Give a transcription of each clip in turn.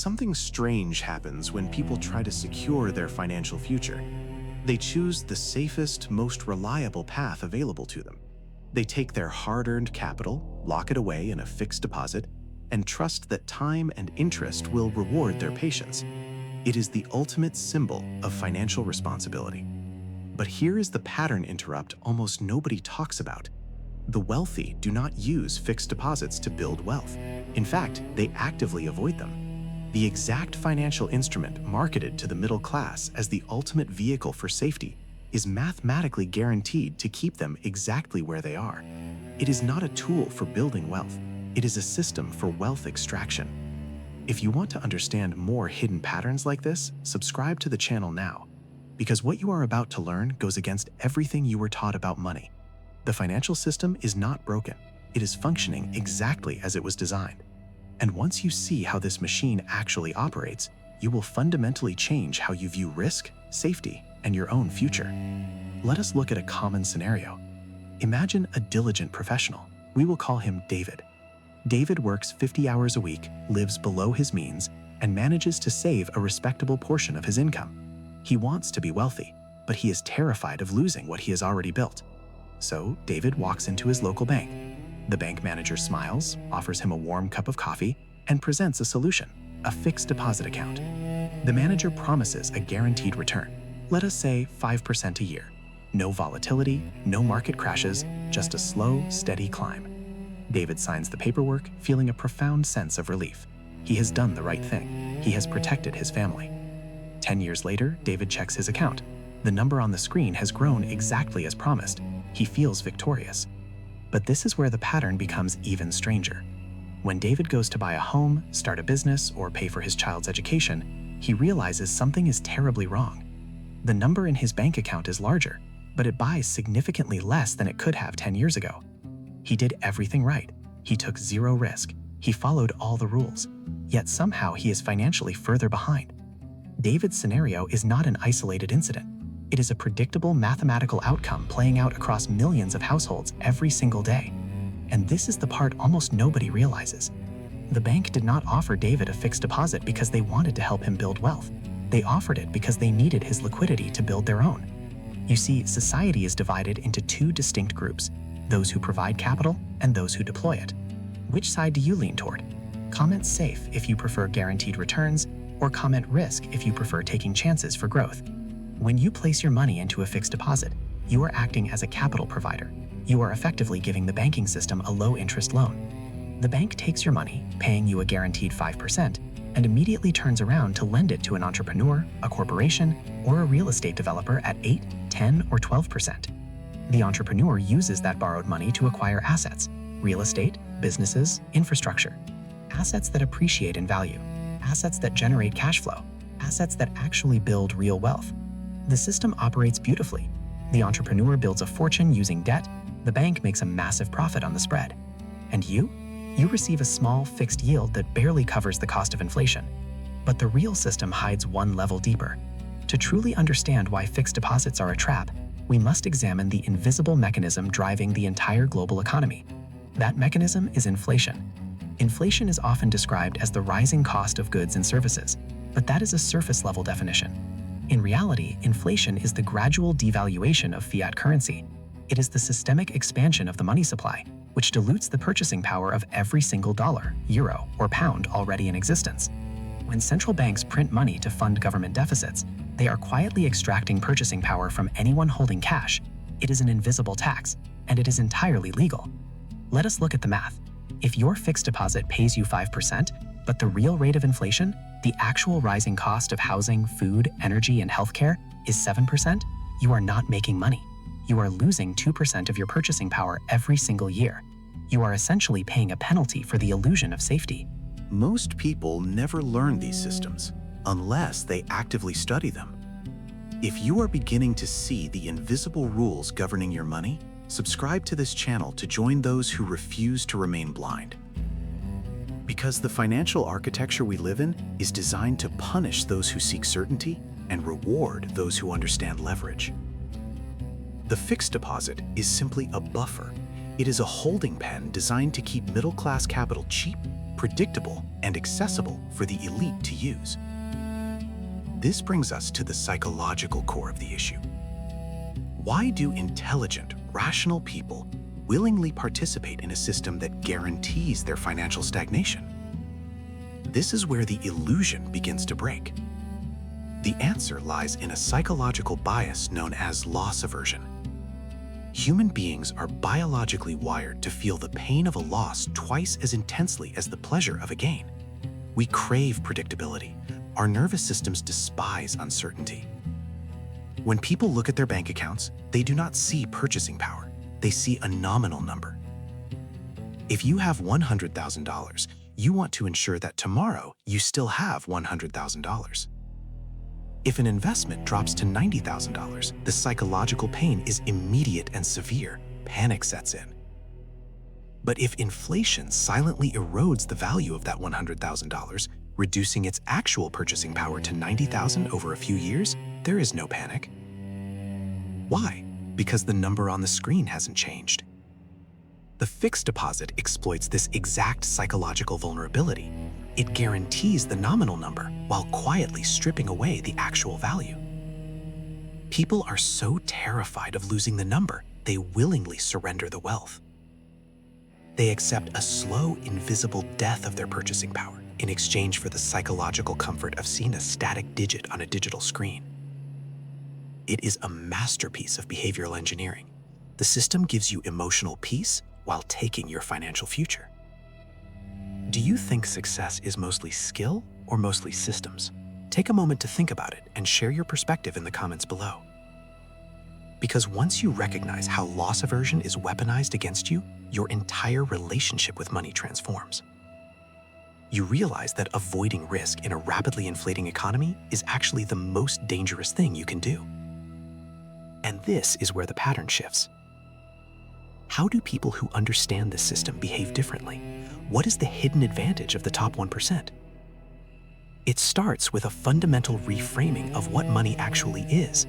Something strange happens when people try to secure their financial future. They choose the safest, most reliable path available to them. They take their hard-earned capital, lock it away in a fixed deposit, and trust that time and interest will reward their patience. It is the ultimate symbol of financial responsibility. But here is the pattern interrupt almost nobody talks about. The wealthy do not use fixed deposits to build wealth. In fact, they actively avoid them. The exact financial instrument marketed to the middle class as the ultimate vehicle for safety is mathematically guaranteed to keep them exactly where they are. It is not a tool for building wealth. It is a system for wealth extraction. If you want to understand more hidden patterns like this, subscribe to the channel now, because what you are about to learn goes against everything you were taught about money. The financial system is not broken. It is functioning exactly as it was designed. And once you see how this machine actually operates, you will fundamentally change how you view risk, safety, and your own future. Let us look at a common scenario. Imagine a diligent professional. We will call him David. David works 50 hours a week, lives below his means, and manages to save a respectable portion of his income. He wants to be wealthy, but he is terrified of losing what he has already built. So David walks into his local bank. The bank manager smiles, offers him a warm cup of coffee, and presents a solution, a fixed deposit account. The manager promises a guaranteed return, let us say 5% a year. No volatility, no market crashes, just a slow, steady climb. David signs the paperwork, feeling a profound sense of relief. He has done the right thing. He has protected his family. 10 years later, David checks his account. The number on the screen has grown exactly as promised. He feels victorious. But this is where the pattern becomes even stranger. When David goes to buy a home, start a business, or pay for his child's education, he realizes something is terribly wrong. The number in his bank account is larger, but it buys significantly less than it could have 10 years ago. He did everything right. He took zero risk. He followed all the rules. Yet somehow he is financially further behind. David's scenario is not an isolated incident. It is a predictable mathematical outcome playing out across millions of households every single day. And this is the part almost nobody realizes. The bank did not offer David a fixed deposit because they wanted to help him build wealth. They offered it because they needed his liquidity to build their own. You see, society is divided into two distinct groups, those who provide capital and those who deploy it. Which side do you lean toward? Comment safe if you prefer guaranteed returns, or comment risk if you prefer taking chances for growth. When you place your money into a fixed deposit, you are acting as a capital provider. You are effectively giving the banking system a low-interest loan. The bank takes your money, paying you a guaranteed 5%, and immediately turns around to lend it to an entrepreneur, a corporation, or a real estate developer at 8, 10, or 12%. The entrepreneur uses that borrowed money to acquire assets, real estate, businesses, infrastructure, assets that appreciate in value, assets that generate cash flow, assets that actually build real wealth. The system operates beautifully. The entrepreneur builds a fortune using debt, the bank makes a massive profit on the spread. And you receive a small fixed yield that barely covers the cost of inflation. But the real system hides one level deeper. To truly understand why fixed deposits are a trap, we must examine the invisible mechanism driving the entire global economy. That mechanism is inflation. Inflation is often described as the rising cost of goods and services, but that is a surface-level definition. In reality, inflation is the gradual devaluation of fiat currency. It is the systemic expansion of the money supply, which dilutes the purchasing power of every single dollar, euro, or pound already in existence. When central banks print money to fund government deficits, they are quietly extracting purchasing power from anyone holding cash. It is an invisible tax, and it is entirely legal. Let us look at the math. If your fixed deposit pays you 5%, but the real rate of inflation, the actual rising cost of housing, food, energy, and healthcare, is 7%, you are not making money. You are losing 2% of your purchasing power every single year. You are essentially paying a penalty for the illusion of safety. Most people never learn these systems unless they actively study them. If you are beginning to see the invisible rules governing your money, subscribe to this channel to join those who refuse to remain blind. Because the financial architecture we live in is designed to punish those who seek certainty and reward those who understand leverage. The fixed deposit is simply a buffer. It is a holding pen designed to keep middle-class capital cheap, predictable, and accessible for the elite to use. This brings us to the psychological core of the issue. Why do intelligent, rational people willingly participate in a system that guarantees their financial stagnation? This is where the illusion begins to break. The answer lies in a psychological bias known as loss aversion. Human beings are biologically wired to feel the pain of a loss twice as intensely as the pleasure of a gain. We crave predictability. Our nervous systems despise uncertainty. When people look at their bank accounts, they do not see purchasing power. They see a nominal number. If you have $100,000, you want to ensure that tomorrow you still have $100,000. If an investment drops to $90,000, the psychological pain is immediate and severe. Panic sets in. But if inflation silently erodes the value of that $100,000, reducing its actual purchasing power to $90,000 over a few years, there is no panic. Why? Because the number on the screen hasn't changed. The fixed deposit exploits this exact psychological vulnerability. It guarantees the nominal number while quietly stripping away the actual value. People are so terrified of losing the number, they willingly surrender the wealth. They accept a slow, invisible death of their purchasing power in exchange for the psychological comfort of seeing a static digit on a digital screen. It is a masterpiece of behavioral engineering. The system gives you emotional peace while taking your financial future. Do you think success is mostly skill or mostly systems? Take a moment to think about it and share your perspective in the comments below. Because once you recognize how loss aversion is weaponized against you, your entire relationship with money transforms. You realize that avoiding risk in a rapidly inflating economy is actually the most dangerous thing you can do. And this is where the pattern shifts. How do people who understand this system behave differently? What is the hidden advantage of the top 1%? It starts with a fundamental reframing of what money actually is.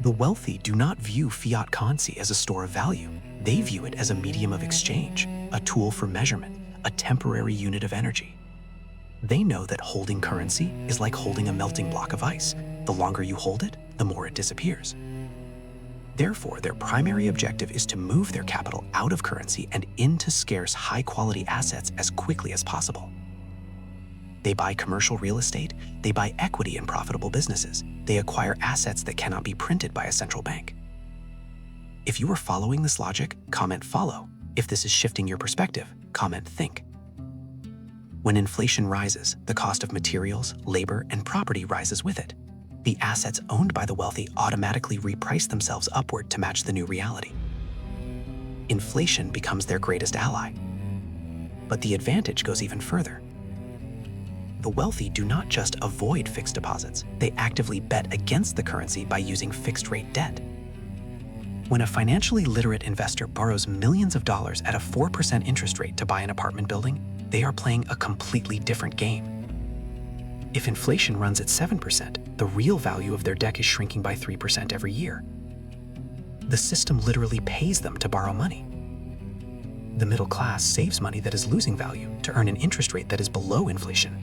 The wealthy do not view fiat currency as a store of value. They view it as a medium of exchange, a tool for measurement, a temporary unit of energy. They know that holding currency is like holding a melting block of ice. The longer you hold it, the more it disappears. Therefore, their primary objective is to move their capital out of currency and into scarce, high-quality assets as quickly as possible. They buy commercial real estate, they buy equity in profitable businesses, they acquire assets that cannot be printed by a central bank. If you are following this logic, comment follow. If this is shifting your perspective, comment think. When inflation rises, the cost of materials, labor, and property rises with it. The assets owned by the wealthy automatically reprice themselves upward to match the new reality. Inflation becomes their greatest ally. But the advantage goes even further. The wealthy do not just avoid fixed deposits, they actively bet against the currency by using fixed-rate debt. When a financially literate investor borrows millions of dollars at a 4% interest rate to buy an apartment building, they are playing a completely different game. If inflation runs at 7%, the real value of their debt is shrinking by 3% every year. The system literally pays them to borrow money. The middle class saves money that is losing value to earn an interest rate that is below inflation.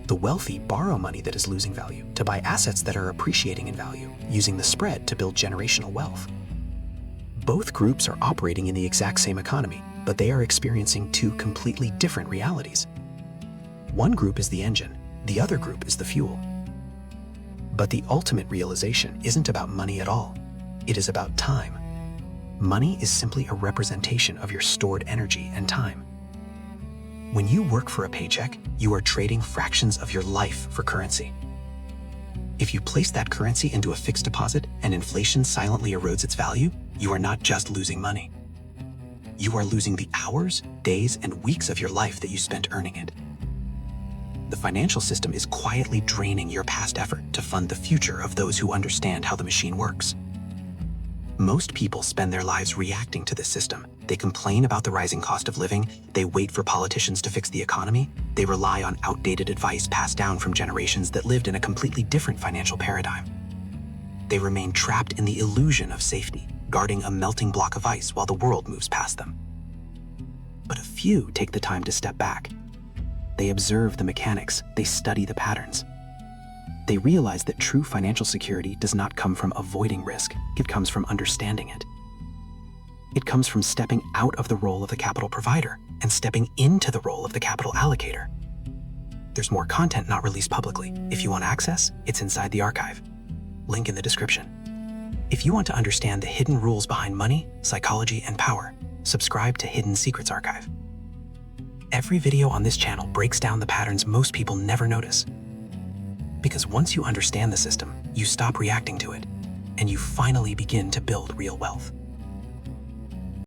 The wealthy borrow money that is losing value to buy assets that are appreciating in value, using the spread to build generational wealth. Both groups are operating in the exact same economy, but they are experiencing two completely different realities. One group is the engine, the other group is the fuel. But the ultimate realization isn't about money at all. It is about time. Money is simply a representation of your stored energy and time. When you work for a paycheck, you are trading fractions of your life for currency. If you place that currency into a fixed deposit and inflation silently erodes its value, you are not just losing money. You are losing the hours, days, and weeks of your life that you spent earning it. The financial system is quietly draining your past effort to fund the future of those who understand how the machine works. Most people spend their lives reacting to this system. They complain about the rising cost of living, they wait for politicians to fix the economy, they rely on outdated advice passed down from generations that lived in a completely different financial paradigm. They remain trapped in the illusion of safety, guarding a melting block of ice while the world moves past them. But a few take the time to step back. They observe the mechanics, they study the patterns. They realize that true financial security does not come from avoiding risk, it comes from understanding it. It comes from stepping out of the role of the capital provider and stepping into the role of the capital allocator. There's more content not released publicly. If you want access, it's inside the archive. Link in the description. If you want to understand the hidden rules behind money, psychology, and power, subscribe to Hidden Secrets Archive. Every video on this channel breaks down the patterns most people never notice. Because once you understand the system, you stop reacting to it, and you finally begin to build real wealth.